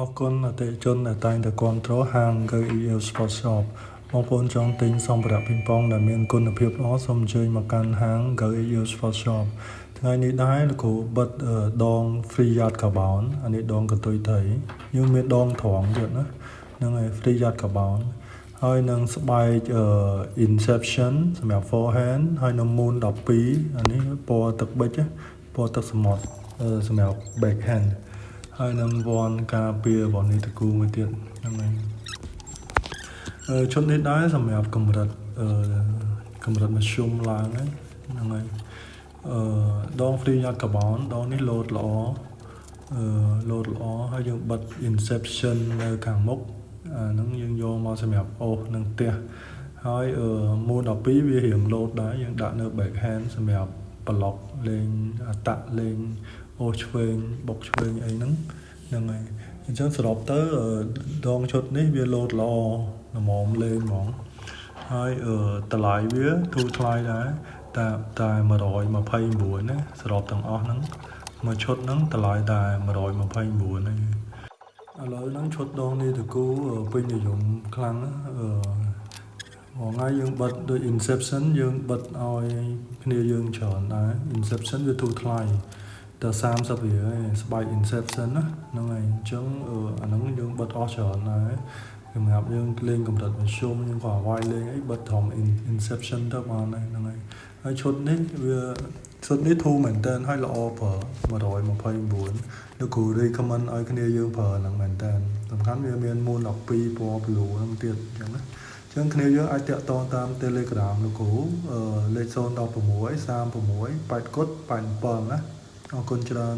អរគុណអតិថិជនដែលតែងតែគាំទ្រហាង GEL Sport Shop បងប្អូនចង់ទិញសម្ភារៈពីងប៉ុងដែលមានគុណភាពល្អសូមអញ្ជើញមកកាន់ហាង GEL Sport Shop ថ្ងៃនេះដែរលោកគ្រូបិទដង free yard carbon អានេះដងកន្ទុយត្រីយើងមានដងត្រង់ទៀតណាហ្នឹងហើយ free yard carbon ហើយនឹងស្បែកInception សម្រាប់ forehand ហើយនឹង Moon 12អានេះពណ៌ទឹកប៊ិចពណ៌ទឹកសមុទ្រសម្រាប់ backhand ហើយនឹងវ៉ាន់ការពារវ៉ាន់នេះតគូមួយទៀតហ្នឹងហើយឈុតនេះដែរសម្រាប់កម្រិតមធ្យមឡើងហ្នឹងហើយដង free yard carbon ដងនេះលោតល្អហើយយើងបិទ inception នៅខាងមុខអាហ្នឹងយើងយកមកសម្រាប់អូសនឹងផ្ទះហើយ Moon 12វារៀងលោតដែរយើងដាក់នៅ backhand សម្រាប់ប្លុកលេងអតៈលេងអូសឆ្វេងបុកឆ្វេងអីហ្នឹងហើយអញ្ចឹងសរុបទៅដងឈុតនេះវាលោតល្អល្មមលេងហ្មងហើយតម្លៃវាធូរថ្លៃដែរតែ129ណាសរុបទាំងអស់ហ្នឹងមួយឈុតហ្នឹងតម្លៃតែ129ហ្នឹងឥឡូវហ្នឹងឈុតដងនេះតគូពេញនិយមខ្លាំងថ្ងៃយើងបិទដូច Inception យើងបិទឲ្យគ្នាយើងច្រើនដែរ Inception វាធូរថ្លៃតែ30រៀលឯងស្បែក Inception ណាហ្នឹងហើយអញ្ចឹងអាហ្នឹងយើងបិទអស់ច្រើនដែរសម្រាប់យើងលេងកម្រិតមធ្យមយើងក៏វាយលេងអីបិទត្រឹម Inception ទៅបានហ្នឹងហើយឈុតនេះធូរមែនតើហើយល្អប្រើ129លោកគ្រូ recommend ឲ្យគ្នាយើងប្រើហ្នឹងមែនតើសំខាន់វាមាន Moon 12ពណ៌ blue ហ្នឹងទៀតអញ្ចឹងណាអញ្ចឹងគ្នាយើងអាចតាក់ទងតាម Telegram លោកគ្រូលេខ016 36 8 87ណាអរគុណច្រើន